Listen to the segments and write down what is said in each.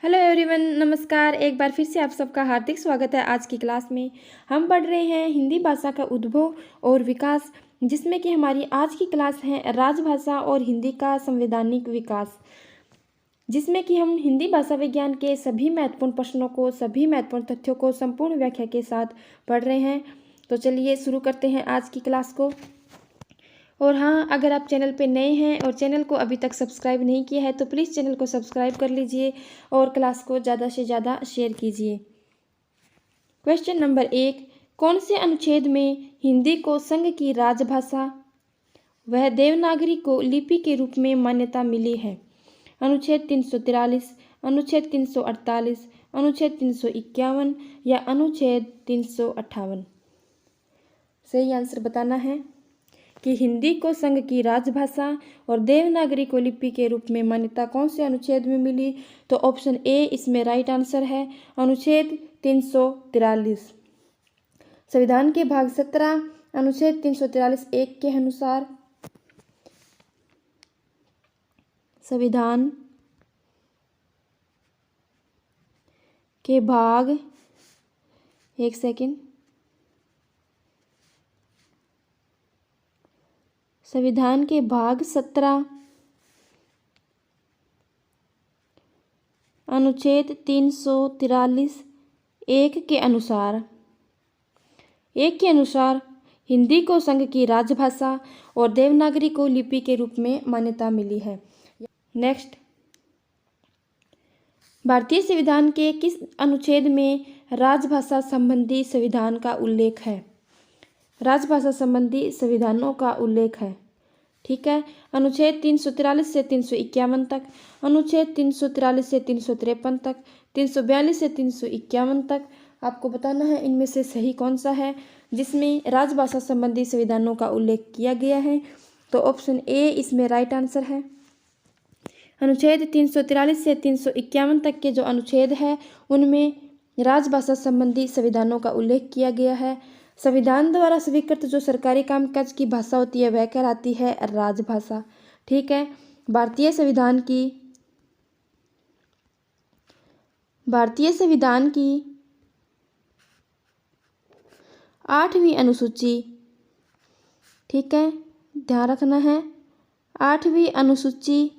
Hello everyone, नमस्कार। एक बार फिर से आप सबका हार्दिक स्वागत है। आज की क्लास में हम पढ़ रहे हैं हिंदी भाषा का उद्भव और विकास, जिसमें कि हमारी आज की क्लास है राजभाषा और हिंदी का संवैधानिक विकास, जिसमें कि हम हिंदी भाषा विज्ञान के सभी महत्वपूर्ण प्रश्नों को, सभी महत्वपूर्ण तथ्यों को संपूर्ण व्याख्या के साथ पढ़ रहे हैं। तो चलिए शुरू करते हैं आज की क्लास को। और हाँ, अगर आप चैनल पे नए हैं और चैनल को अभी तक सब्सक्राइब नहीं किया है तो प्लीज़ चैनल को सब्सक्राइब कर लीजिए और क्लास को ज़्यादा से ज़्यादा शेयर कीजिए। क्वेश्चन नंबर 1, कौन से अनुच्छेद में हिंदी को संघ की राजभाषा वह देवनागरी को लिपि के रूप में मान्यता मिली है? अनुच्छेद 343, अनुच्छेद 348, अनुच्छेद 351 या अनुच्छेद 358? सही आंसर बताना है कि हिंदी को संघ की राजभाषा और देवनागरी को लिपि के रूप में मान्यता कौन से अनुच्छेद में मिली? तो ऑप्शन ए इसमें राइट आंसर है, अनुच्छेद 343। संविधान के भाग 17 अनुच्छेद 343(1) के अनुसार संविधान के भाग संविधान के भाग 17 अनुच्छेद 343(1) के अनुसार हिंदी को संघ की राजभाषा और देवनागरी को लिपि के रूप में मान्यता मिली है। नेक्स्ट, भारतीय संविधान के किस अनुच्छेद में राजभाषा संबंधी संविधान का उल्लेख है? राजभाषा संबंधी संविधानों का उल्लेख है, ठीक है। अनुच्छेद 343 से 351 तक, अनुच्छेद 343 से 353 तक, 342 से 351 तक। आपको बताना है इनमें से सही कौन सा है जिसमें राजभाषा संबंधी संविधानों का उल्लेख किया गया है। तो ऑप्शन ए इसमें राइट आंसर है। अनुच्छेद 343 से 351 तक के जो अनुच्छेद है उनमें राजभाषा संबंधी संविधानों का उल्लेख किया गया है। संविधान द्वारा स्वीकृत जो सरकारी कामकाज की भाषा होती है वह कहलाती है राजभाषा, ठीक है। भारतीय संविधान की 8वीं अनुसूची, ठीक है, ध्यान रखना है, 8वीं अनुसूची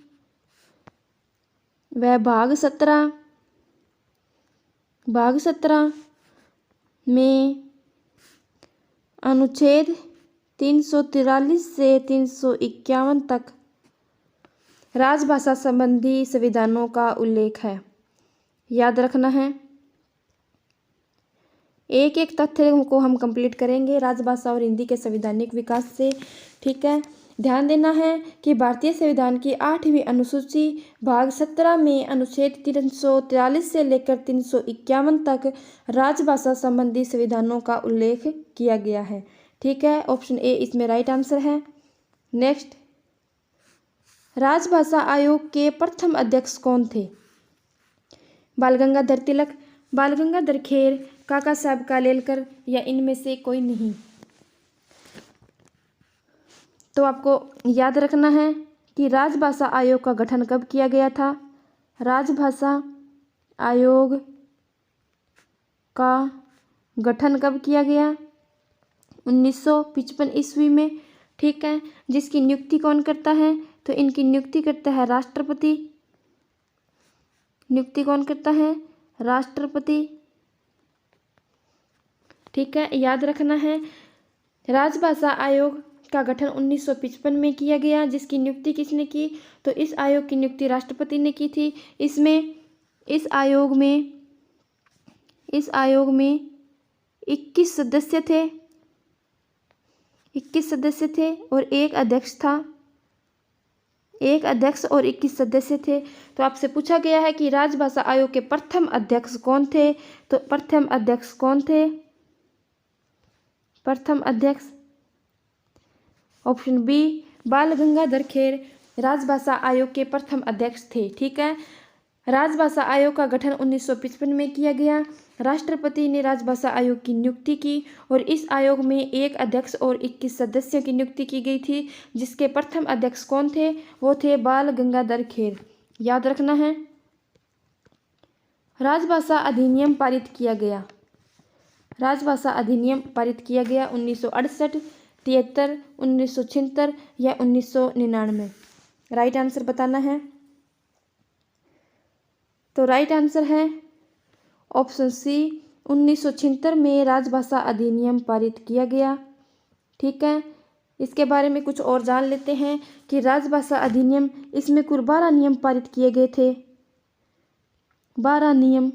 वह भाग 17 में अनुच्छेद 343 से 351 तक राजभाषा संबंधी संविधानों का उल्लेख है। याद रखना है, एक एक तथ्य को हम कंप्लीट करेंगे राजभाषा और हिंदी के संवैधानिक विकास से, ठीक है। ध्यान देना है कि भारतीय संविधान की 8वीं अनुसूची भाग 17 में अनुच्छेद 343 से लेकर 351 तक राजभाषा संबंधी संविधानों का उल्लेख किया गया है, ठीक है। ऑप्शन ए इसमें राइट आंसर है। नेक्स्ट, राजभाषा आयोग के प्रथम अध्यक्ष कौन थे? बाल गंगाधर तिलक, बाल गंगाधर खेर, काका साहब कालेलकर या इनमें से कोई नहीं? तो आपको याद रखना है कि राजभाषा आयोग का गठन कब किया गया था? राजभाषा आयोग का गठन कब किया गया? 1955 ईस्वी में, ठीक है। जिसकी नियुक्ति कौन करता है? तो इनकी नियुक्ति करता है राष्ट्रपति। नियुक्ति कौन करता है? राष्ट्रपति, ठीक है। याद रखना है, राजभाषा आयोग का गठन 1955 में किया गया। जिसकी नियुक्ति किसने की? तो इस आयोग की नियुक्ति राष्ट्रपति ने की थी। इस आयोग में 21 सदस्य थे, 21 सदस्य थे और एक अध्यक्ष था। एक अध्यक्ष और 21 सदस्य थे। तो आपसे पूछा गया है कि राजभाषा आयोग के प्रथम अध्यक्ष कौन थे? तो प्रथम अध्यक्ष कौन थे? प्रथम अध्यक्ष ऑप्शन बी बाल गंगाधर खेर राजभाषा आयोग के प्रथम अध्यक्ष थे, ठीक है। राजभाषा आयोग का गठन 1955 में किया गया। राष्ट्रपति ने राजभाषा आयोग की नियुक्ति की और इस आयोग में एक अध्यक्ष और 21 सदस्यों की नियुक्ति की गई थी। जिसके प्रथम अध्यक्ष कौन थे? वो थे बाल गंगाधर खेर। याद रखना है। राजभाषा अधिनियम पारित किया गया? राजभाषा अधिनियम पारित किया गया 1968, 73, 1976 या 1999। राइट आंसर बताना है। तो राइट आंसर है ऑप्शन सी, 1976 में राजभाषा अधिनियम पारित किया गया। ठीक है, इसके बारे में कुछ और जान लेते हैं कि राजभाषा अधिनियम, इसमें कुल 12 नियम पारित किए गए थे। 12 नियम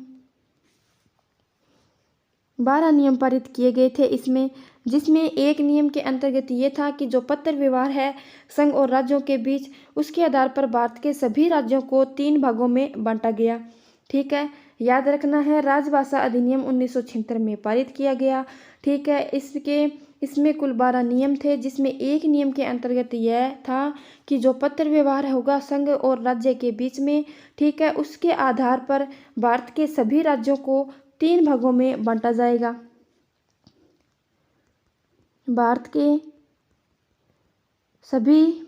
पारित किए गए थे इसमें, जिसमें एक नियम के अंतर्गत ये था कि जो पत्र व्यवहार है संघ और राज्यों के बीच, उसके आधार पर भारत के सभी राज्यों को 3 भागों में बांटा गया। ठीक है, याद रखना है, राजभाषा अधिनियम 1976 में पारित किया गया। ठीक है, इसमें कुल 12 नियम थे, जिसमें एक नियम के अंतर्गत यह था कि जो पत्र व्यवहार होगा संघ और राज्य के बीच में, ठीक है, उसके आधार पर भारत के सभी राज्यों को 3 भागों में बांटा जाएगा। भारत के सभी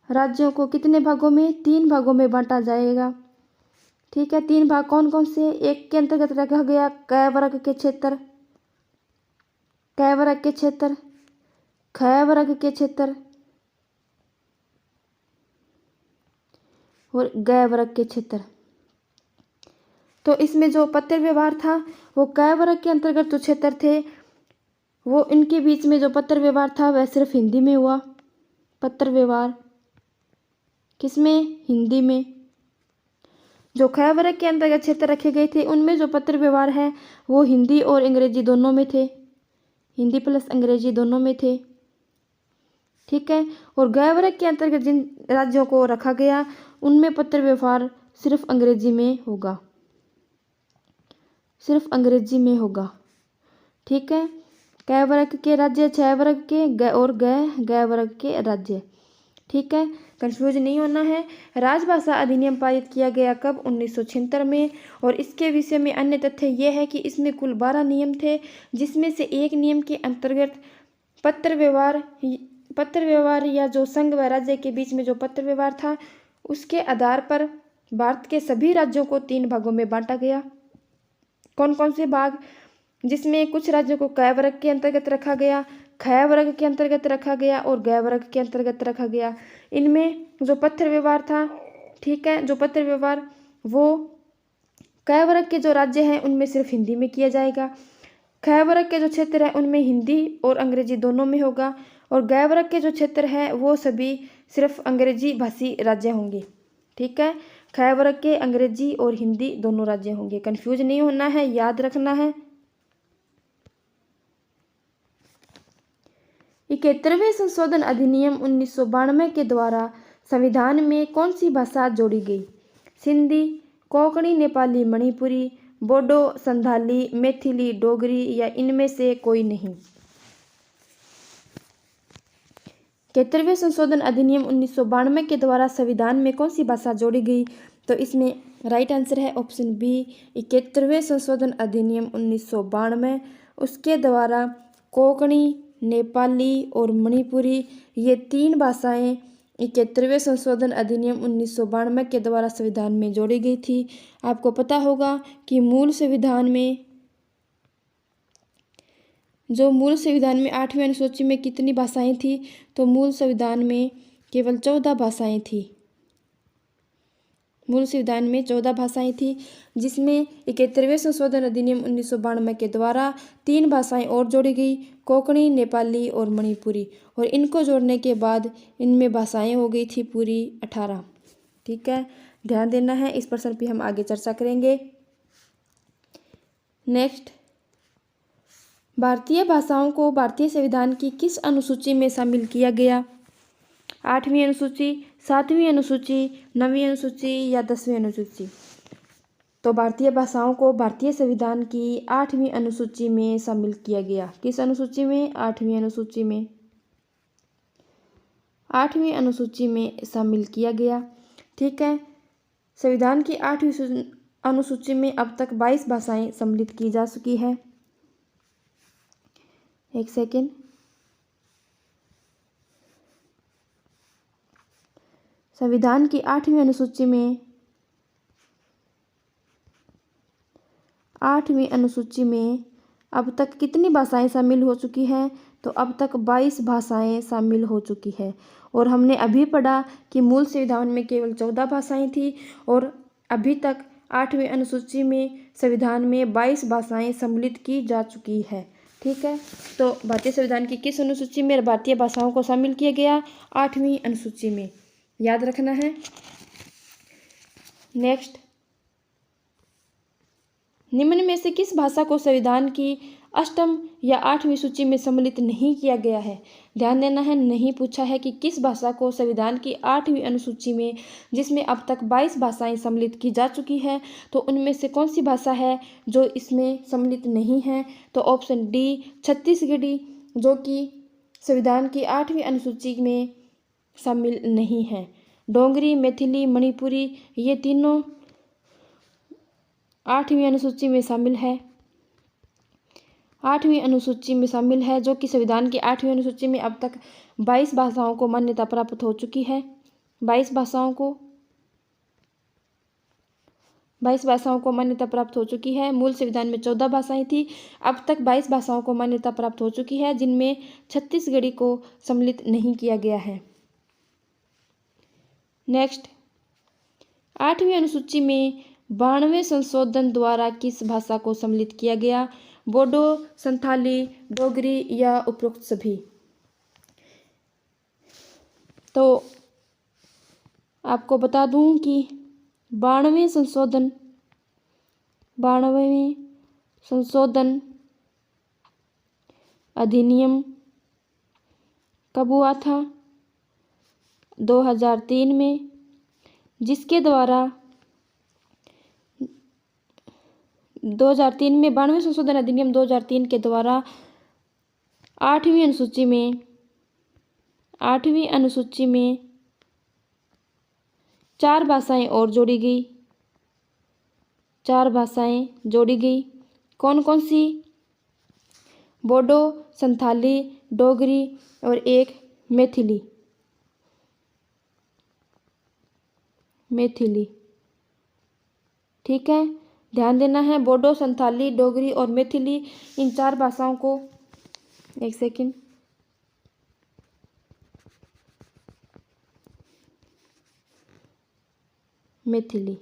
राज्यों को कितने भागों में? 3 भागों में बांटा जाएगा। ठीक है, 3 भाग कौन कौन से? एक के अंतर्गत रखा गया क वर्ग के क्षेत्र, क वर्ग के क्षेत्र, ख वर्ग के क्षेत्र और ग वर्ग के क्षेत्र। तो इसमें जो पत्र व्यवहार था वो क वर्ग के अंतर्गत जो क्षेत्र थे, वो इनके बीच में जो पत्र व्यवहार था वह सिर्फ हिंदी में हुआ। पत्र व्यवहार किसमें? हिंदी में। जो ख वर्ग के अंतर्गत क्षेत्र रखे गए थे, उनमें जो पत्र व्यवहार है वो हिंदी और अंग्रेजी दोनों में थे, हिंदी प्लस अंग्रेजी दोनों में थे। ठीक है, और ग वर्ग के अंतर्गत जिन राज्यों को रखा गया, उनमें पत्र व्यवहार सिर्फ अंग्रेजी में होगा, सिर्फ अंग्रेजी में होगा। ठीक है, क वर्ग के राज्य, छ वर्ग के, ग वर्ग के राज्य। ठीक है, कंफ्यूज नहीं होना है। राजभाषा अधिनियम पारित किया गया कब? 1976 में। और इसके विषय में अन्य तथ्य यह है कि इसमें कुल 12 नियम थे, जिसमें से एक नियम के अंतर्गत पत्र व्यवहार या जो संघ व राज्य के बीच में जो पत्र व्यवहार था, उसके आधार पर भारत के सभी राज्यों को 3 भागों में बांटा गया। कौन कौन से भाग? जिसमें कुछ राज्यों को क वर्ग के अंतर्गत रखा गया, ख वर्ग के अंतर्गत रखा गया और ग वर्ग के अंतर्गत रखा गया। इनमें जो पत्र व्यवहार था, ठीक है, जो पत्र व्यवहार वो क वर्ग के जो राज्य हैं उनमें सिर्फ हिंदी में किया जाएगा। ख वर्ग के जो क्षेत्र है उनमें हिंदी और अंग्रेजी दोनों में होगा, और ग वर्ग के जो क्षेत्र है वो सभी सिर्फ अंग्रेजी भाषी राज्य होंगे। ठीक है, ख वर्ग के अंग्रेजी और हिंदी दोनों राज्य होंगे। कंफ्यूज नहीं होना है, याद रखना है। 71वें संशोधन अधिनियम 1992 के द्वारा संविधान में कौन सी भाषा जोड़ी गई? सिंधी, कोंकणी, नेपाली, मणिपुरी, बोडो, संथाली, मैथिली, डोगरी या इनमें से कोई नहीं? 71वें संशोधन अधिनियम 1992 के द्वारा संविधान में कौन सी भाषा जोड़ी गई? तो इसमें राइट आंसर है ऑप्शन बी, 71वें संशोधन अधिनियम 1992, उसके द्वारा कोंकणी, नेपाली और मणिपुरी ये 3 भाषाएं 71वें संशोधन अधिनियम 1992 के द्वारा संविधान में जोड़ी गई थी। आपको पता होगा कि मूल संविधान में 8वीं अनुसूची में कितनी भाषाएं थी? तो मूल संविधान में केवल 14 भाषाएं थी। मूल संविधान में 14 भाषाएं थी, जिसमें 71वें संशोधन अधिनियम 1992 के द्वारा 3 भाषाएं और जोड़ी गई, कोंकणी, नेपाली और मणिपुरी, और इनको जोड़ने के बाद इनमें भाषाएं हो गई थी पूरी 18। ठीक है, ध्यान देना है, इस प्रश्न पे हम आगे चर्चा करेंगे। नेक्स्ट, भारतीय भाषाओं को भारतीय संविधान की किस अनुसूची में शामिल किया गया? 8वीं अनुसूची, 7वीं अनुसूची, 9वीं अनुसूची या 10वीं अनुसूची? तो भारतीय भाषाओं को भारतीय संविधान की 8वीं अनुसूची में शामिल किया गया। किस अनुसूची में? 8वीं अनुसूची में। 8वीं अनुसूची में शामिल किया गया। ठीक है, संविधान की 8वीं अनुसूची में अब तक 22 भाषाएं सम्मिलित की जा चुकी है। एक सेकेंड, संविधान की 8वीं अनुसूची में 8वीं अनुसूची में अब तक कितनी भाषाएं शामिल हो चुकी हैं? तो अब तक 22 भाषाएं शामिल हो चुकी है। और हमने अभी पढ़ा कि मूल संविधान में केवल 14 भाषाएं थी और अभी तक 8वीं अनुसूची में संविधान में 22 भाषाएं सम्मिलित की जा चुकी है। ठीक है, तो भारतीय संविधान की किस अनुसूची में भारतीय भाषाओं को शामिल किया गया? 8वीं अनुसूची में, याद रखना है। नेक्स्ट, निम्न में से किस भाषा को संविधान की अष्टम या 8वीं सूची में सम्मिलित नहीं किया गया है? ध्यान देना है, नहीं पूछा है कि किस भाषा को संविधान की 8वीं अनुसूची में, जिसमें अब तक 22 भाषाएं सम्मिलित की जा चुकी है, तो उनमें से कौन सी भाषा है जो इसमें सम्मिलित नहीं है? तो ऑप्शन डी छत्तीसगढ़ी, जो कि संविधान की 8वीं अनुसूची में शामिल नहीं है। डोगरी, मैथिली, मणिपुरी, ये तीनों 8वीं अनुसूची में शामिल है। 8वीं अनुसूची में शामिल है, जो कि संविधान की 8वीं अनुसूची में अब तक 22 भाषाओं को मान्यता प्राप्त हो चुकी है। 22 भाषाओं को मान्यता प्राप्त हो चुकी है। मूल संविधान में 14 भाषाएं थी, अब तक 22 भाषाओं को मान्यता प्राप्त हो चुकी है, जिनमें छत्तीसगढ़ी को सम्मिलित नहीं किया गया है। नेक्स्ट, 8वीं अनुसूची में 92वें संशोधन द्वारा किस भाषा को सम्मिलित किया गया? बोडो, संथाली, डोगरी या उपरोक्त सभी? तो आपको बता दूं कि 92वें संशोधन अधिनियम कब हुआ था? 2003 में, जिसके द्वारा 2003 में 92वें संशोधन अधिनियम 2003 के द्वारा 8वीं अनुसूची में 4 भाषाएं और जोड़ी गई। 4 भाषाएं जोड़ी गई, कौन कौन सी? बोडो, संथाली, डोगरी और एक मैथिली। ठीक है, ध्यान देना है, बोडो, संथाली, डोगरी और मैथिली, इन 4 भाषाओं को, एक सेकंड, मैथिली।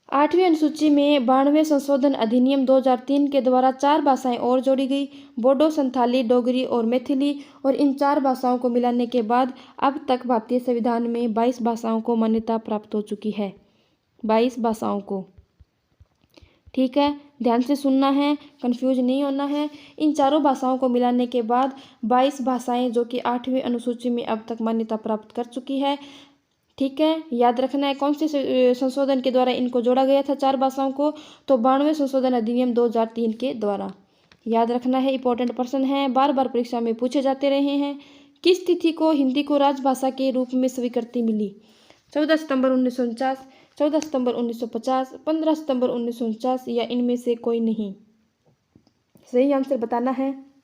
8वीं अनुसूची में 92वें संशोधन अधिनियम 2003 के द्वारा 4 भाषाएं और जोड़ी गई, बोडो, संथाली, डोगरी और मैथिली, और इन 4 भाषाओं को मिलाने के बाद अब तक भारतीय संविधान में 22 भाषाओं को मान्यता प्राप्त हो चुकी है। 22 भाषाओं को। ठीक है, ध्यान से सुनना है, कंफ्यूज नहीं होना है। इन चारों भाषाओं को मिलाने के बाद 22 भाषाएं जो कि 8वीं अनुसूची में अब तक मान्यता प्राप्त कर चुकी है। ठीक है, याद रखना है कौन से संशोधन के द्वारा इनको जोड़ा गया था 4 भाषाओं को? तो 92वें संशोधन अधिनियम 2003 के द्वारा। याद रखना है, इंपॉर्टेंट प्रश्न है, बार बार परीक्षा में पूछे जाते रहे हैं। किस तिथि को हिंदी को राजभाषा के रूप में स्वीकृति मिली? 14 सितंबर 1949, 14 सितंबर 1950, 15 सितंबर 1949 या इनमें से कोई नहीं? सही आंसर बताना है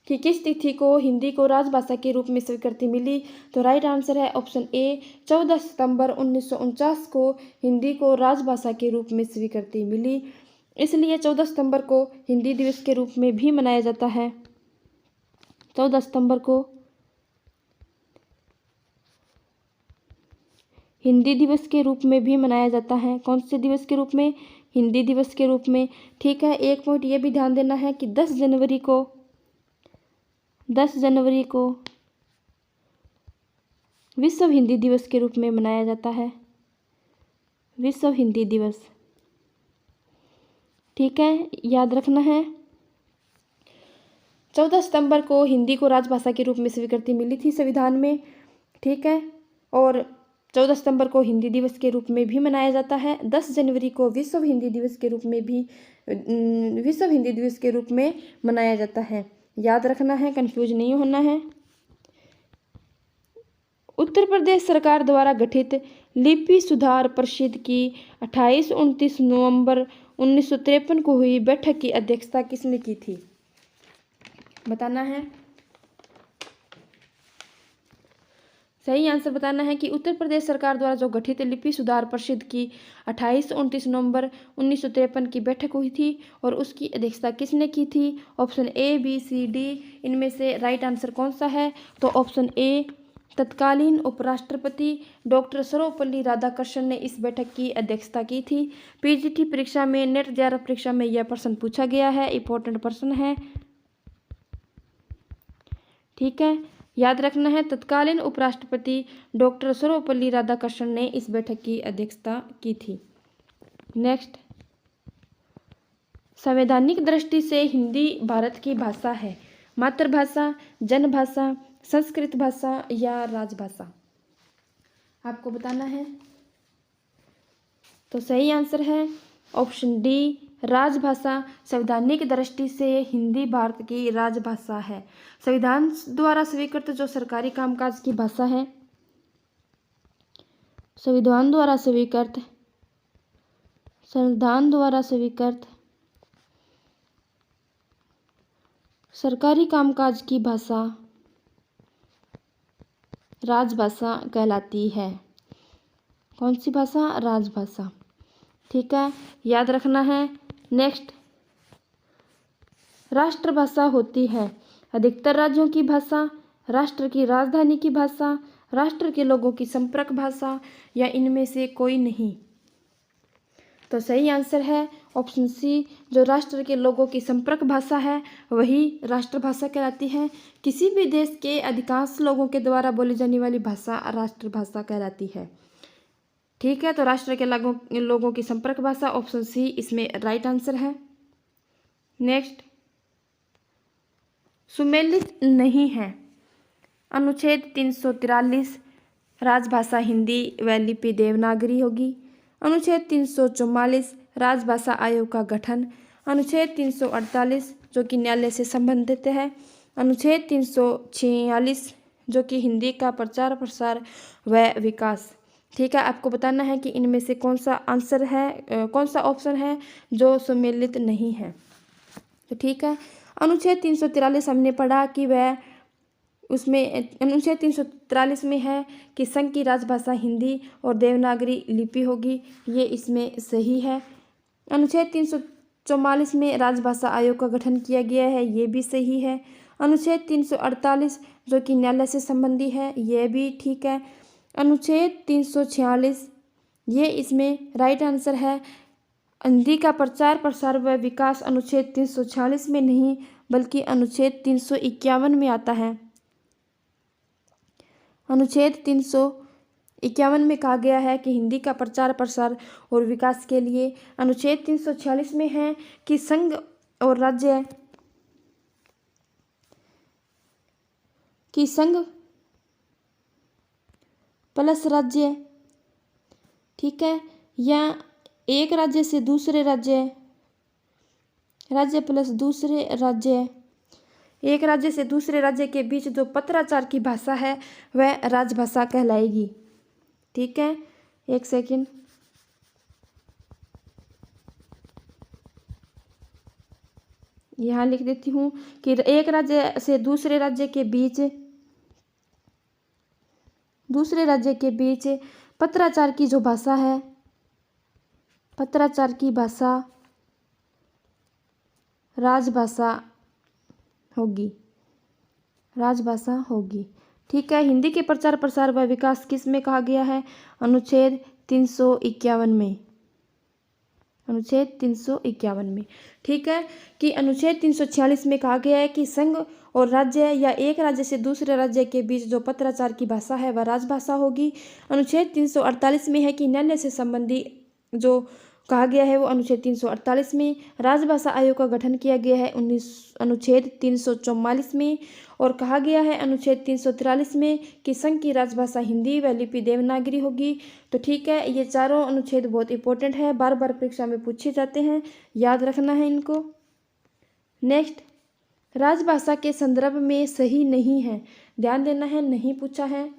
कि किस तिथि को हिंदी को राजभाषा के रूप में स्वीकृति मिली। तो राइट आंसर है ऑप्शन ए, 14 सितंबर 1949 को हिंदी को राजभाषा के रूप में स्वीकृति मिली। इसलिए 14 सितंबर को हिंदी दिवस के रूप में भी मनाया जाता है। 14 सितंबर को हिंदी दिवस के रूप में भी मनाया जाता है। कौन से दिवस के रूप में? हिंदी दिवस के रूप में। ठीक है, एक पॉइंट ये भी ध्यान देना है कि 10 जनवरी को विश्व हिंदी दिवस के रूप में मनाया जाता है। विश्व हिंदी दिवस। ठीक है, याद रखना है। 14 सितंबर को हिंदी को राजभाषा के रूप में स्वीकृति मिली थी संविधान में। ठीक है, और 14 सितंबर को हिंदी दिवस के रूप में भी मनाया जाता है। 10 जनवरी को विश्व हिंदी दिवस के रूप में मनाया जाता है। याद रखना है, कंफ्यूज नहीं होना है। उत्तर प्रदेश सरकार द्वारा गठित लिपि सुधार परिषद की 28-29 नवंबर 1953 को हुई बैठक की अध्यक्षता किसने की थी? बताना है। सही आंसर बताना है कि उत्तर प्रदेश सरकार द्वारा जो गठित लिपि सुधार परिषद की 28-29 नवंबर 1953 की बैठक हुई थी और उसकी अध्यक्षता किसने की थी? Option A, B, C, D, इनमें से राइट आंसर कौन सा है? तो ऑप्शन ए, तत्कालीन उपराष्ट्रपति डॉक्टर सर्वपल्ली राधाकृष्णन ने इस बैठक की अध्यक्षता की थी। पीजीटी परीक्षा में, नेट जेआरएफ परीक्षा में यह प्रश्न पूछा गया है, इंपॉर्टेंट प्रश्न है, ठीक है, याद रखना है। तत्कालीन उपराष्ट्रपति डॉक्टर सर्वपल्ली राधाकृष्णन ने इस बैठक की अध्यक्षता की थी। नेक्स्ट, संवैधानिक दृष्टि से हिंदी भारत की भाषा है, मातृभाषा, जनभाषा, संस्कृत भाषा या राजभाषा? आपको बताना है। तो सही आंसर है ऑप्शन डी, राजभाषा। संवैधानिक दृष्टि से हिंदी भारत की राजभाषा है। संविधान द्वारा स्वीकृत जो सरकारी कामकाज की भाषा है, संविधान द्वारा स्वीकृत सरकारी कामकाज की भाषा राजभाषा कहलाती है। कौन सी भाषा? राजभाषा, ठीक है, याद रखना है। नेक्स्ट, राष्ट्रभाषा होती है अधिकतर राज्यों की भाषा, राष्ट्र की राजधानी की भाषा, राष्ट्र के लोगों की संपर्क भाषा या इनमें से कोई नहीं? तो सही आंसर है ऑप्शन सी, जो राष्ट्र के लोगों की संपर्क भाषा है वही राष्ट्रभाषा कहलाती है। किसी भी देश के अधिकांश लोगों के द्वारा बोली जाने वाली भाषा राष्ट्रभाषा कहलाती है, ठीक है। तो राष्ट्र के लोगों की संपर्क भाषा, ऑप्शन सी इसमें राइट आंसर है। नेक्स्ट, सुमेलित नहीं है, अनुच्छेद 343 राजभाषा हिंदी व लिपि देवनागरी होगी। अनुच्छेद 344 राजभाषा आयोग का गठन। अनुच्छेद 348 जो कि न्यायालय से संबंधित है। अनुच्छेद 346 जो कि हिंदी का प्रचार प्रसार व विकास, ठीक है। आपको बताना है कि इनमें से कौन सा आंसर है, कौन सा ऑप्शन है जो सुमेलित नहीं है। तो ठीक है, अनुच्छेद 343 हमने पढ़ा कि वह उसमें अनुच्छेद 343 में है कि संघ की राजभाषा हिंदी और देवनागरी लिपि होगी, ये इसमें सही है। अनुच्छेद 344 में राजभाषा आयोग का गठन किया गया है, ये भी सही है। अनुच्छेद 348 जो कि न्यायालय से संबंधी है, ये भी ठीक है। अनुच्छेद 346 ये इसमें राइट आंसर है। हिंदी का प्रचार प्रसार व विकास अनुच्छेद 346 में नहीं बल्कि अनुच्छेद 351 में आता है। अनुच्छेद 351 में कहा गया है कि हिंदी का प्रचार प्रसार और विकास के लिए। अनुच्छेद 346 में है कि संघ और राज्य प्लस राज्य, ठीक है, या एक राज्य से दूसरे राज्य प्लस दूसरे राज्य, एक राज्य से दूसरे राज्य के बीच जो पत्राचार की भाषा है वह राजभाषा कहलाएगी, ठीक है। एक सेकंड, यहाँ लिख देती हूँ कि एक राज्य से दूसरे राज्य के बीच पत्राचार की जो भाषा है, पत्राचार की भाषा राजभाषा होगी, ठीक है। हिंदी के प्रचार प्रसार व विकास किस में कहा गया है? अनुच्छेद 351 में, अनुच्छेद 351 में, ठीक है। कि अनुच्छेद 346 में कहा गया है कि संघ और राज्य या एक राज्य से दूसरे राज्य के बीच जो पत्राचार की भाषा है वह राजभाषा होगी। अनुच्छेद 348 में है कि न्यायालय से संबंधी जो कहा गया है वो अनुच्छेद 348 में। राजभाषा आयोग का गठन किया गया है अनुच्छेद 344 में, और कहा गया है अनुच्छेद 343 में कि संघ की राजभाषा हिंदी व लिपि देवनागरी होगी। तो ठीक है, ये चारों अनुच्छेद बहुत इंपॉर्टेंट है, बार बार परीक्षा में पूछे जाते हैं, याद रखना है इनको। नेक्स्ट, राजभाषा के संदर्भ में सही नहीं है, ध्यान देना है, नहीं पूछा है।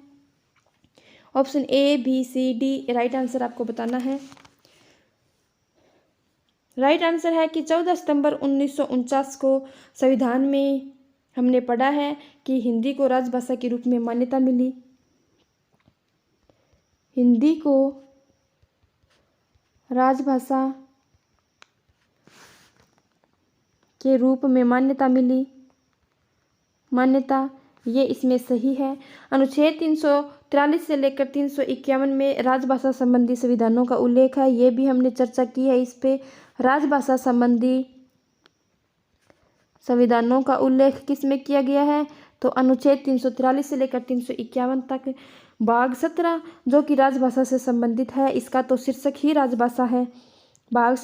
Option A, B, C, D, right answer आपको बताना है। राइट आंसर है कि 14 सितंबर 1949 को संविधान में हमने पढ़ा है कि हिंदी को राजभाषा के रूप में मान्यता मिली। हिंदी को राजभाषा के रूप में मान्यता मिली। मान्यता, ये इसमें सही है। अनुच्छेद 343 से लेकर 351 में राजभाषा संबंधी संविधानों का उल्लेख है। ये भी हमने चर्चा की है इस पे। राजभाषा संबंधी संविधानों का उल्लेख किस में किया गया है? तो अनुच्छेद 343 से लेकर 351 तक। भाग 17 जो कि राजभाषा से संबंधित है, इसका तो शीर्षक ही राजभाषा है। भाग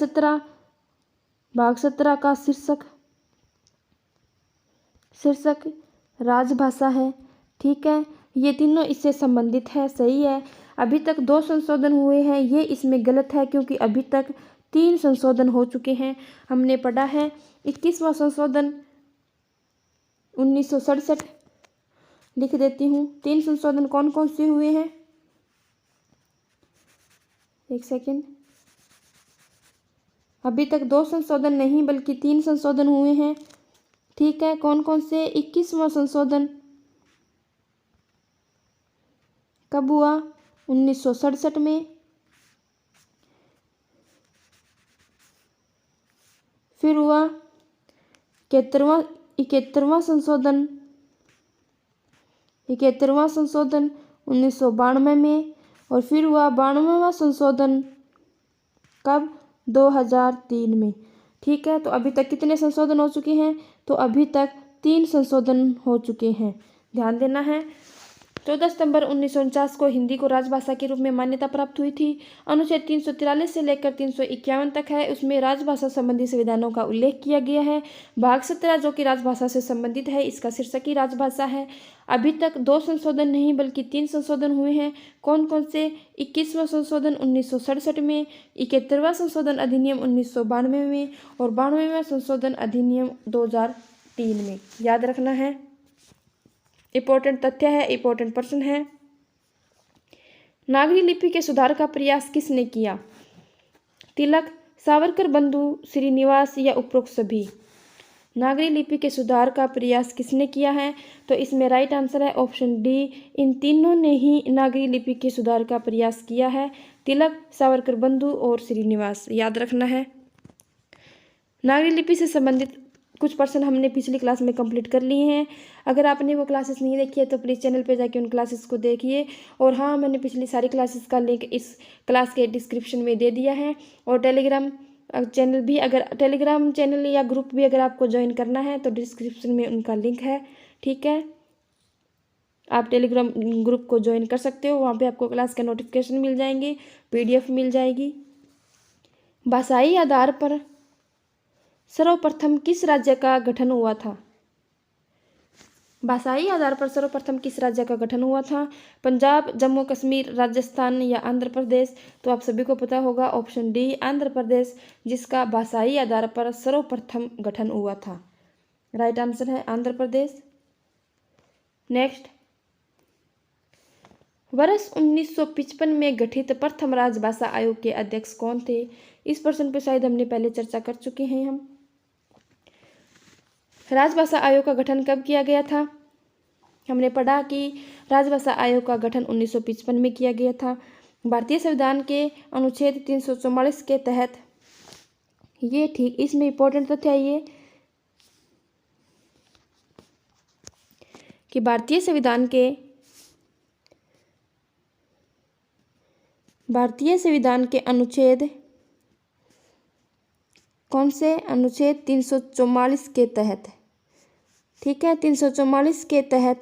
17 का शीर्षक राजभाषा है। ठीक है, ये तीनों इससे संबंधित है, सही है। अभी तक 2 संशोधन हुए हैं, ये इसमें गलत है क्योंकि अभी तक 3 संशोधन हो चुके हैं। हमने पढ़ा है 21वां संशोधन 1967 लिख देती हूँ। 3 संशोधन कौन कौन से हुए हैं? एक सेकेंड। अभी तक 2 संशोधन नहीं बल्कि 3 संशोधन हुए हैं। ठीक है, कौन कौन से? 21वां संशोधन कब हुआ? 1967 में। फिर हुआ 71वां संशोधन 1992 में। और फिर हुआ 92वां संशोधन कब? 2003 में। ठीक है, तो अभी तक कितने संशोधन हो चुके हैं? तो अभी तक 3 संशोधन हो चुके हैं, ध्यान देना है। 14 सितंबर 1949 को हिंदी को राजभाषा के रूप में मान्यता प्राप्त हुई थी। अनुच्छेद 343 से लेकर 351 तक है, उसमें राजभाषा संबंधी संविधानों का उल्लेख किया गया है। भाग 17 जो कि राजभाषा से संबंधित है, इसका शीर्षक ही राजभाषा है। अभी तक 2 संशोधन नहीं बल्कि 3 संशोधन हुए हैं। कौन कौन से? 21वां संशोधन 1967 में, 71वां संशोधन अधिनियम 1992 में और 92वां संशोधन अधिनियम 2003 में। याद रखना है, इंपॉर्टेंट तथ्य है, इंपॉर्टेंट प्रश्न है। नागरी लिपि के सुधार का प्रयास किसने किया? तिलक, सावरकर, बंधु, श्रीनिवास या उपरोक्त सभी? नागरी लिपि के सुधार का प्रयास किसने किया है? तो इसमें राइट आंसर है ऑप्शन डी, इन तीनों ने ही नागरी लिपि के सुधार का प्रयास किया है। तिलक, सावरकर, बंधु और श्रीनिवास, याद रखना है। नागरी लिपि से संबंधित कुछ प्रश्न हमने पिछली क्लास में कंप्लीट कर लिए हैं। अगर आपने वो क्लासेस नहीं देखी है तो प्लीज़ चैनल पे जाके उन क्लासेस को देखिए। और हाँ, मैंने पिछली सारी क्लासेस का लिंक इस क्लास के डिस्क्रिप्शन में दे दिया है। और टेलीग्राम चैनल भी, अगर टेलीग्राम चैनल या ग्रुप भी अगर आपको ज्वाइन करना है तो डिस्क्रिप्शन में उनका लिंक है। ठीक है, आप टेलीग्राम ग्रुप को ज्वाइन कर सकते हो, वहाँ पर आपको क्लास के नोटिफिकेशन मिल जाएंगे, PDF मिल जाएगी। भाषाई आधार पर सर्वप्रथम किस राज्य का गठन हुआ था? भाषाई आधार पर सर्वप्रथम किस राज्य का गठन हुआ था? पंजाब, जम्मू कश्मीर, राजस्थान या आंध्र प्रदेश? तो आप सभी को पता होगा ऑप्शन डी, आंध्र प्रदेश, जिसका भाषाई आधार पर सर्वप्रथम गठन हुआ था। राइट आंसर है आंध्र प्रदेश। नेक्स्ट, वर्ष 1955 में गठित प्रथम राजभाषा आयोग के अध्यक्ष कौन थे? इस प्रश्न पर शायद हमने पहले चर्चा कर चुके हैं। हम राजभाषा आयोग का गठन कब किया गया था? हमने पढ़ा कि राजभाषा आयोग का गठन 1955 में किया गया था। भारतीय संविधान के अनुच्छेद 344 के तहत, ये ठीक, इसमें इंपॉर्टेंट तथ्य है ये कि भारतीय संविधान के अनुच्छेद, कौन से? अनुच्छेद 344 के तहत। ठीक है, 344 के तहत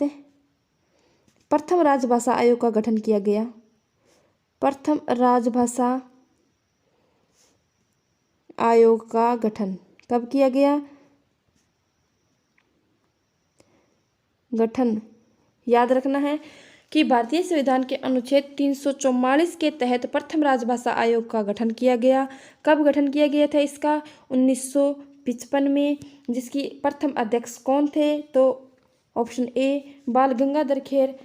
प्रथम राजभाषा आयोग का गठन किया गया। प्रथम राजभाषा आयोग का गठन कब किया गया? गठन, याद रखना है कि भारतीय संविधान के अनुच्छेद 344 के तहत प्रथम राजभाषा आयोग का गठन किया गया। कब गठन किया गया था इसका? 1955 में। जिसकी प्रथम अध्यक्ष कौन थे? तो ऑप्शन ए, बाल गंगाधर खेर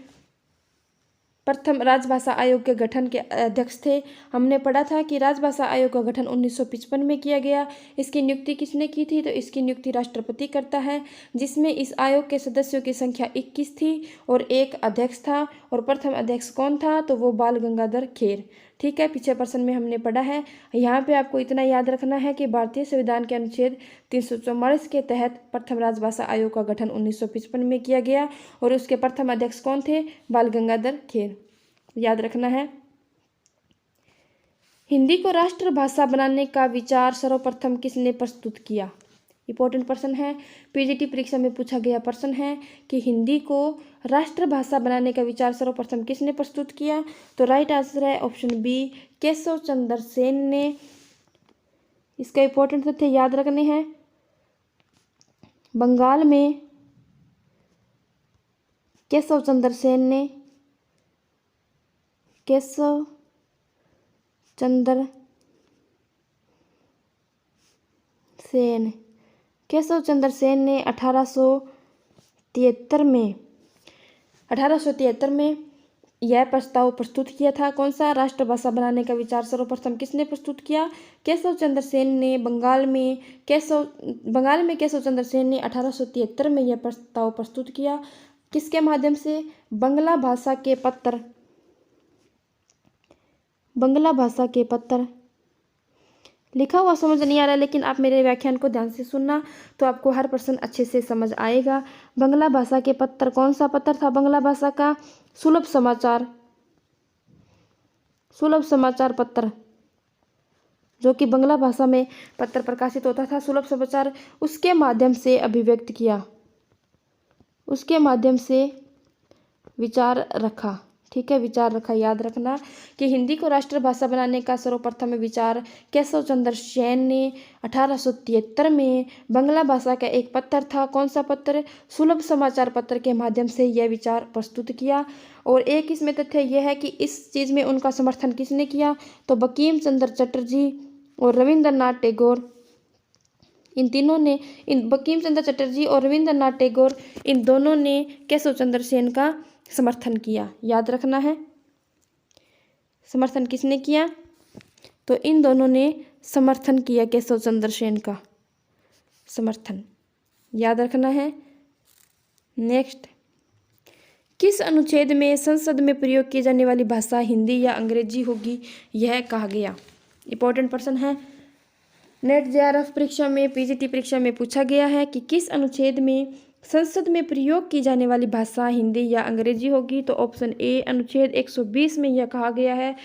प्रथम राजभाषा आयोग के गठन के अध्यक्ष थे। हमने पढ़ा था कि राजभाषा आयोग का गठन 1955 में किया गया। इसकी नियुक्ति किसने की थी? तो इसकी नियुक्ति राष्ट्रपति करता है, जिसमें इस आयोग के सदस्यों की संख्या 21 थी और एक अध्यक्ष था। और प्रथम अध्यक्ष कौन था? तो वो बाल गंगाधर खेर। ठीक है, पीछे प्रश्न में हमने पढ़ा है। यहाँ पे आपको इतना याद रखना है कि भारतीय संविधान के अनुच्छेद 344 के तहत प्रथम राजभाषा आयोग का गठन 1955 में किया गया और उसके प्रथम अध्यक्ष कौन थे? बाल गंगाधर खेर। याद रखना है। हिंदी को राष्ट्रभाषा बनाने का विचार सर्वप्रथम किसने प्रस्तुत किया? इंपॉर्टेंट प्रश्न है, पीजीटी परीक्षा में पूछा गया प्रश्न है कि हिंदी को राष्ट्रभाषा बनाने का विचार सर्वप्रथम किसने प्रस्तुत किया? तो राइट आंसर है ऑप्शन बी, केशव चंद्र सेन ने। इसका इंपॉर्टेंट तथ्य याद रखने हैं। बंगाल में केशव चंद्र सेन ने केशव चंद्र सेन ने 1873 में यह प्रस्ताव प्रस्तुत किया था। कौन सा? राष्ट्रभाषा बनाने का विचार सर्वप्रथम किसने प्रस्तुत किया? केशव चंद्र सेन ने। बंगाल में केशव चंद्र सेन ने 1873 में यह प्रस्ताव प्रस्तुत किया। किसके माध्यम से? बंगला भाषा के पत्र। लिखा हुआ समझ नहीं आ रहा, लेकिन आप मेरे व्याख्यान को ध्यान से सुनना तो आपको हर प्रश्न अच्छे से समझ आएगा। बंगला भाषा के पत्र, कौन सा पत्र था बंगला भाषा का? सुलभ समाचार पत्र, जो कि बंगला भाषा में पत्र प्रकाशित होता था, सुलभ समाचार। उसके माध्यम से अभिव्यक्त किया, उसके माध्यम से विचार रखा। ठीक है, विचार रखा। याद रखना कि हिंदी को राष्ट्रभाषा बनाने का सर्वप्रथम विचार केशव चंद्र सेन ने 1873 में बंगला भाषा का एक पत्र था। कौन सा पत्र? सुलभ समाचार पत्र के माध्यम से यह विचार प्रस्तुत किया। और एक इसमें तथ्य यह है कि इस चीज़ में उनका समर्थन किसने किया? तो बंकिम चंद्र चटर्जी और रविंद्रनाथ टैगोर। बंकिम चंद्र चटर्जी और रविंद्रनाथ टैगोर इन दोनों ने केशव चंद्र सेन का समर्थन किया। याद रखना है, समर्थन किसने किया? तो इन दोनों ने समर्थन किया, केशव चंद्र सेन का समर्थन। याद रखना है। नेक्स्ट, किस अनुच्छेद में संसद में प्रयोग की जाने वाली भाषा हिंदी या अंग्रेजी होगी, यह कहा गया? इंपॉर्टेंट प्रश्न है। नेट जेआरएफ परीक्षा में, पीजीटी परीक्षा में पूछा गया है कि किस अनुच्छेद में संसद में प्रयोग की जाने वाली भाषा हिंदी या अंग्रेजी होगी? तो ऑप्शन ए, अनुच्छेद 120 में यह कहा गया है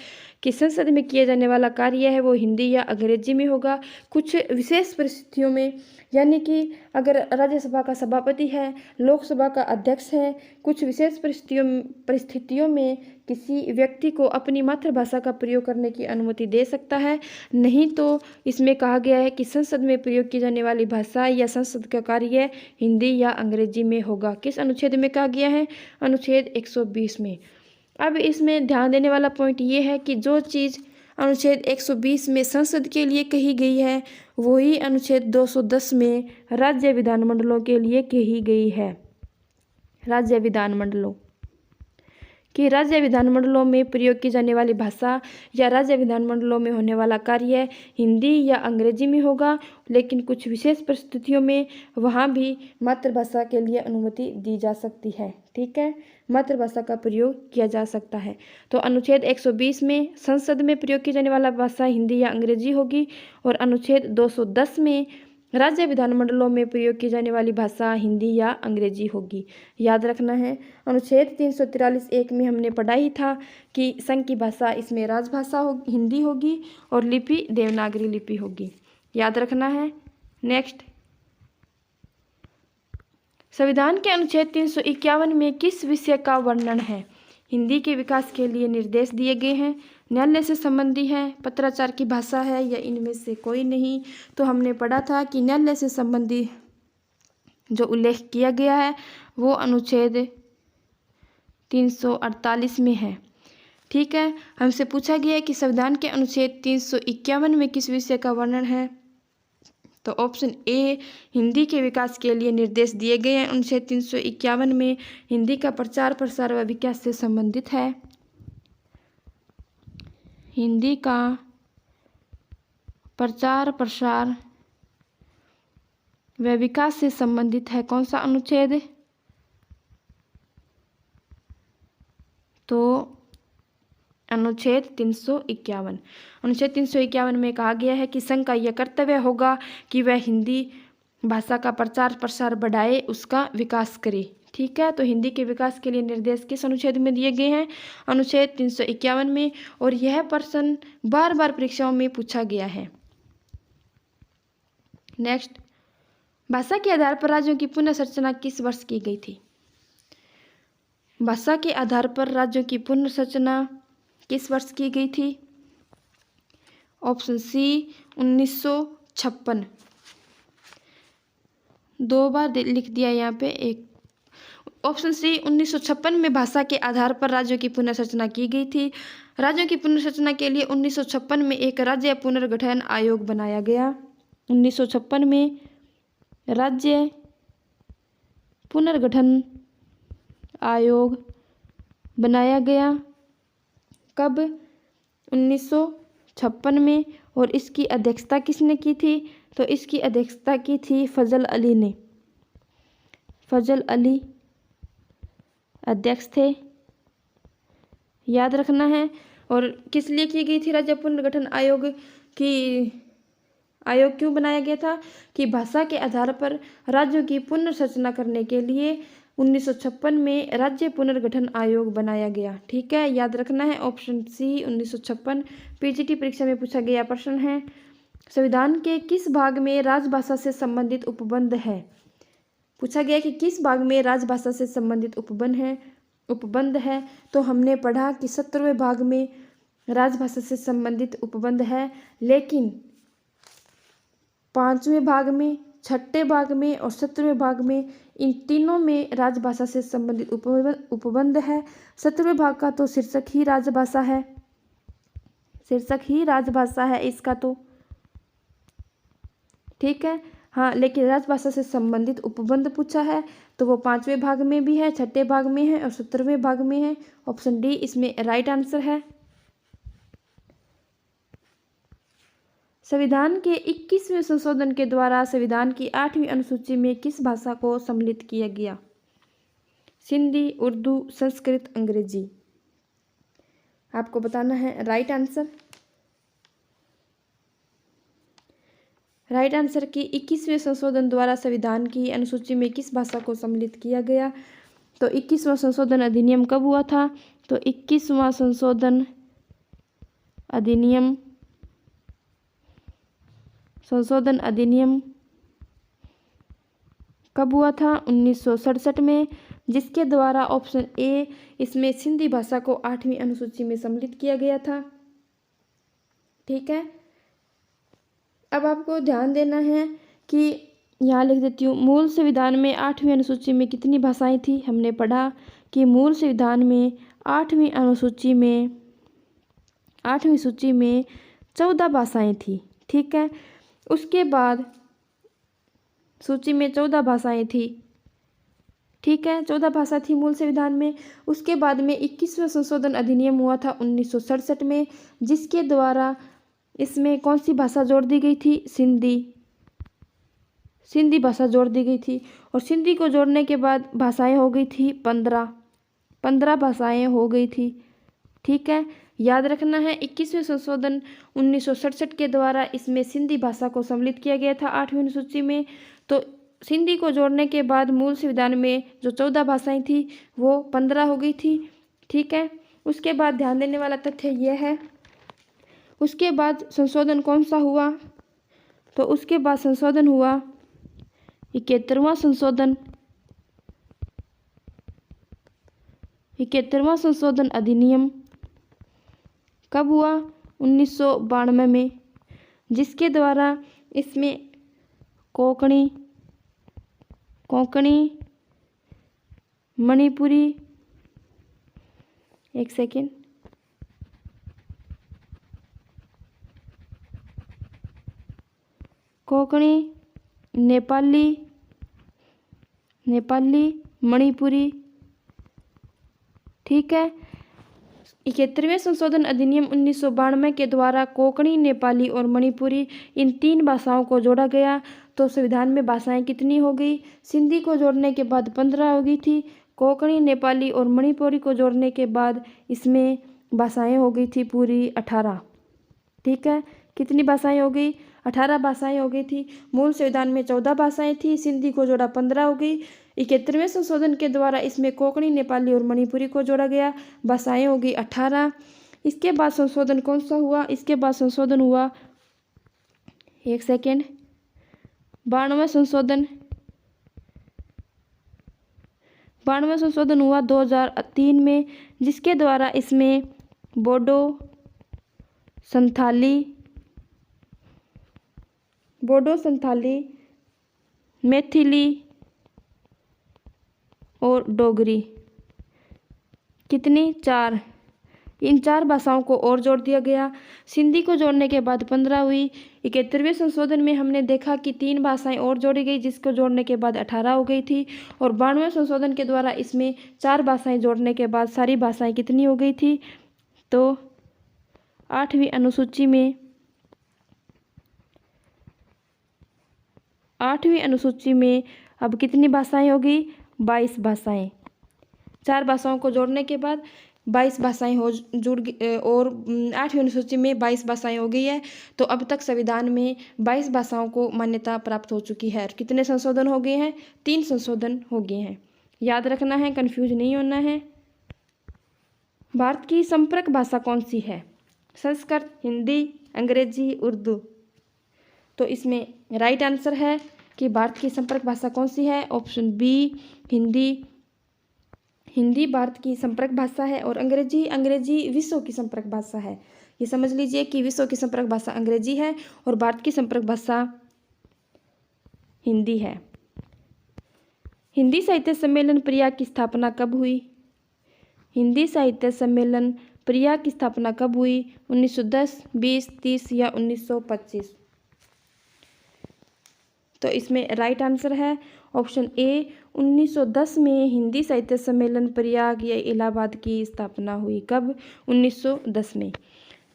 कि संसद में किया जाने वाला कार्य है वो हिंदी या अंग्रेजी में होगा। कुछ विशेष परिस्थितियों में, यानी कि अगर राज्यसभा का सभापति है, लोकसभा का अध्यक्ष है, कुछ विशेष परिस्थितियों में किसी व्यक्ति को अपनी मातृभाषा का प्रयोग करने की अनुमति दे सकता है। नहीं तो इसमें कहा गया है कि संसद में प्रयोग की जाने वाली भाषा या संसद का कार्य हिंदी या अंग्रेजी में होगा। किस अनुच्छेद में कहा गया है? अनुच्छेद 120 में। अब इसमें ध्यान देने वाला पॉइंट ये है कि जो चीज़ अनुच्छेद 120 में संसद के लिए कही गई है वही अनुच्छेद 210 में राज्य विधानमंडलों के लिए कही गई है। राज्य विधानमंडलों में प्रयोग की जाने वाली भाषा या राज्य विधानमंडलों में होने वाला कार्य हिंदी या अंग्रेजी में होगा, लेकिन कुछ विशेष परिस्थितियों में वहाँ भी मातृभाषा के लिए अनुमति दी जा सकती है। ठीक है, मातृभाषा का प्रयोग किया जा सकता है। तो अनुच्छेद 120 में संसद में प्रयोग की जाने वाला भाषा हिंदी या अंग्रेजी होगी और अनुच्छेद 210 में राज्य विधानमंडलों में प्रयोग की जाने वाली भाषा हिंदी या अंग्रेजी होगी। याद रखना है। अनुच्छेद 343(1) में हमने पढ़ा ही था कि संघ की भाषा इसमें राजभाषा हिंदी होगी और लिपि देवनागरी लिपि होगी। याद रखना है। नेक्स्ट, संविधान के अनुच्छेद 351 में किस विषय का वर्णन है? हिंदी के विकास के लिए निर्देश दिए गए हैं, न्यायालय से संबंधी है, पत्राचार की भाषा है या इनमें से कोई नहीं। तो हमने पढ़ा था कि न्यायालय से संबंधी जो उल्लेख किया गया है वो अनुच्छेद 348 में है। ठीक है, हमसे पूछा गया है कि संविधान के अनुच्छेद 351 में किस विषय का वर्णन है? तो ऑप्शन ए, हिंदी के विकास के लिए निर्देश दिए गए हैं। अनुच्छेद 351 में हिंदी का प्रचार प्रसार व विकास से संबंधित है। हिंदी का प्रचार प्रसार व विकास से संबंधित है। कौन सा अनुच्छेद? तो अनुच्छेद 351। अनुच्छेद 351 में कहा गया है कि संघ का यह कर्तव्य होगा कि वह हिंदी भाषा का प्रचार प्रसार बढ़ाए, उसका विकास करे। ठीक है, तो हिंदी के विकास के लिए निर्देश किस अनुच्छेद में दिए गए हैं? अनुच्छेद 351 में। और यह प्रश्न बार बार परीक्षाओं में पूछा गया है। नेक्स्ट, भाषा के आधार पर राज्यों की पुनः संरचना किस वर्ष की गई थी? भाषा के आधार पर राज्यों की पुनः संरचना किस वर्ष की गई थी? Option C 1956। दो बार लिख दिया यहाँ पे एक। ऑप्शन सी 1956 में भाषा के आधार पर राज्यों की पुनर्संरचना की गई थी। राज्यों की पुनर्संरचना के लिए 1956 में एक राज्य पुनर्गठन आयोग बनाया गया। 1956 में राज्य पुनर्गठन आयोग बनाया गया। कब? 1956 में। और इसकी अध्यक्षता किसने की थी? तो इसकी अध्यक्षता की थी फजल अली ने। फजल अली अध्यक्ष थे, याद रखना है। और किस लिए की गई थी राज्य पुनर्गठन आयोग की? आयोग क्यों बनाया गया था? कि भाषा के आधार पर राज्यों की पुनर्संरचना करने के लिए 1956 में राज्य पुनर्गठन आयोग बनाया गया। ठीक है, याद रखना है। ऑप्शन सी 1956 पीजीटी परीक्षा में पूछा गया प्रश्न है। संविधान के किस भाग में राजभाषा से संबंधित उपबंध है? पूछा गया कि किस भाग में राजभाषा से संबंधित उपबंध है। तो हमने पढ़ा कि 17वें भाग में राजभाषा से संबंधित उपबंध है, लेकिन 5वें भाग में, 6ठे भाग में और 17वें भाग में, इन तीनों में राजभाषा से संबंधित उपबंध है। 17वें भाग का तो शीर्षक ही राजभाषा है, शीर्षक ही राजभाषा है इसका तो। ठीक है, हाँ, लेकिन राजभाषा से संबंधित उपबंध पूछा है तो वो 5वें भाग में भी है, 6ठे भाग में है और 17वें भाग में है। ऑप्शन डी इसमें राइट आंसर है। संविधान के 21वें संशोधन के द्वारा संविधान की 8वीं अनुसूची में किस भाषा को सम्मिलित किया गया? सिंधी, उर्दू, संस्कृत, अंग्रेजी। आपको बताना है राइट आंसर। राइट आंसर की 21वें संशोधन द्वारा संविधान की अनुसूची में किस भाषा को सम्मिलित किया गया? तो 21वां संशोधन अधिनियम कब हुआ था? तो 21वां संशोधन अधिनियम कब हुआ था? 1967 में, जिसके द्वारा ऑप्शन ए इसमें सिंधी भाषा को 8वीं अनुसूची में सम्मिलित किया गया था। ठीक है, अब आपको ध्यान देना है कि यहाँ लिख देती हूँ, मूल संविधान में 8वीं अनुसूची में कितनी भाषाएं थी? हमने पढ़ा कि मूल संविधान में 8वीं अनुसूची में 8वीं सूची में 14 भाषाएं थी। ठीक है, उसके बाद सूची में 14 भाषाएं थी। ठीक है, 14 भाषा थी मूल संविधान में। उसके बाद में 21वां संशोधन अधिनियम हुआ था 1967 में, जिसके द्वारा इसमें कौन सी भाषा जोड़ दी गई थी? सिंधी भाषा जोड़ दी गई थी। और सिंधी को जोड़ने के बाद भाषाएं हो गई थी 15 भाषाएं हो गई थी। ठीक है, याद रखना है 21वें संशोधन 1967 के द्वारा इसमें सिंधी भाषा को सम्मिलित किया गया था 8वीं अनुसूची में। तो सिंधी को जोड़ने के बाद मूल संविधान में जो 14 भाषाएं थी वो 15 हो गई थी। ठीक है, उसके बाद ध्यान देने वाला तथ्य यह है, उसके बाद संशोधन कौन सा हुआ? तो उसके बाद संशोधन हुआ 71वां संशोधन 71वां संशोधन अधिनियम कब हुआ? 1992 में, जिसके द्वारा इसमें कोंकणी, मणिपुरी, एक सेकेंड, कोंकणी, नेपाली, मणिपुरी। ठीक है, 71वें संशोधन अधिनियम 1992 के द्वारा कोंकणी, नेपाली और मणिपुरी इन 3 भाषाओं को जोड़ा गया। तो संविधान में भाषाएं कितनी हो गई? सिंधी को जोड़ने के बाद 15 हो गई थी। कोंकणी, नेपाली और मणिपुरी को जोड़ने के बाद इसमें भाषाएं हो गई थी पूरी 18। ठीक है, कितनी भाषाएं हो गई? 18 भाषाएं हो गई थी। मूल संविधान में 14 भाषाएं थी, सिंधी को जोड़ा 15 हो गई। 71वें संशोधन के द्वारा इसमें कोंकणी, नेपाली और मणिपुरी को जोड़ा गया, भाषाएं हो गई 18। इसके बाद संशोधन कौन सा हुआ? इसके बाद संशोधन हुआ, एक सेकेंड, 92वां संशोधन। 92वां संशोधन हुआ 2003 में, जिसके द्वारा इसमें बोडो, संथाली, मैथिली और डोगरी, कितनी? 4। इन 4 भाषाओं को और जोड़ दिया गया। सिंधी को जोड़ने के बाद 15 हुई। 71वें संशोधन में हमने देखा कि 3 भाषाएं और जोड़ी गई, जिसको जोड़ने के बाद 18 हो गई थी। और 92वें संशोधन के द्वारा इसमें 4 भाषाएं जोड़ने के बाद सारी भाषाएं कितनी हो गई थी? तो 8वीं अनुसूची में अब कितनी भाषाएं होगी? 22 भाषाएं। 4 भाषाओं को जोड़ने के बाद 22 भाषाएं और 8वीं अनुसूची में 22 भाषाएं हो गई है। तो अब तक संविधान में 22 भाषाओं को मान्यता प्राप्त हो चुकी है। कितने संशोधन हो गए हैं? 3 संशोधन हो गए हैं। याद रखना है, कंफ्यूज नहीं होना है। भारत की संपर्क भाषा कौन सी है? संस्कृत, हिंदी, अंग्रेजी, उर्दू। तो इसमें राइट आंसर है कि भारत की संपर्क भाषा कौन सी है? Option B, Hindi. हिंदी भारत की संपर्क भाषा है। और अंग्रेजी विश्व की संपर्क भाषा है। ये समझ लीजिए कि विश्व की संपर्क भाषा अंग्रेजी है और भारत की संपर्क भाषा हिंदी है। हिंदी साहित्य सम्मेलन प्रयाग की स्थापना कब हुई? हिंदी साहित्य सम्मेलन प्रयाग की स्थापना कब हुई? 1910, 20, 30 या 1925। तो इसमें राइट आंसर है ऑप्शन ए, 1910 में हिंदी साहित्य सम्मेलन प्रयाग या इलाहाबाद की स्थापना हुई। कब? 1910 में।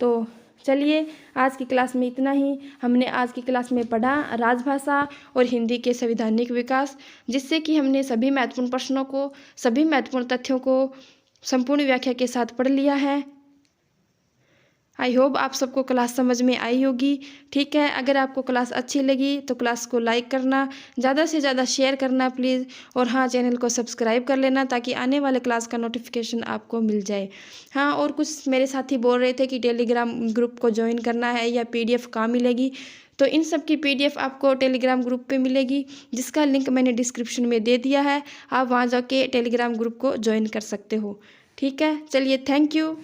तो चलिए, आज की क्लास में इतना ही। हमने आज की क्लास में पढ़ा राजभाषा और हिंदी के संवैधानिक विकास, जिससे कि हमने सभी महत्वपूर्ण प्रश्नों को, सभी महत्वपूर्ण तथ्यों को संपूर्ण व्याख्या के साथ पढ़ लिया है। आई होप आप सबको क्लास समझ में आई होगी। ठीक है, अगर आपको क्लास अच्छी लगी तो क्लास को लाइक करना, ज़्यादा से ज़्यादा शेयर करना प्लीज़। और हाँ, चैनल को सब्सक्राइब कर लेना ताकि आने वाले क्लास का नोटिफिकेशन आपको मिल जाए। हाँ, और कुछ मेरे साथी बोल रहे थे कि टेलीग्राम ग्रुप को ज्वाइन करना है या PDF कहाँ मिलेगी। तो इन सब की PDF आपको टेलीग्राम ग्रुप पे मिलेगी, जिसका लिंक मैंने डिस्क्रिप्शन में दे दिया है। आप वहाँ जाके टेलीग्राम ग्रुप को ज्वाइन कर सकते हो। ठीक है, चलिए, थैंक यू।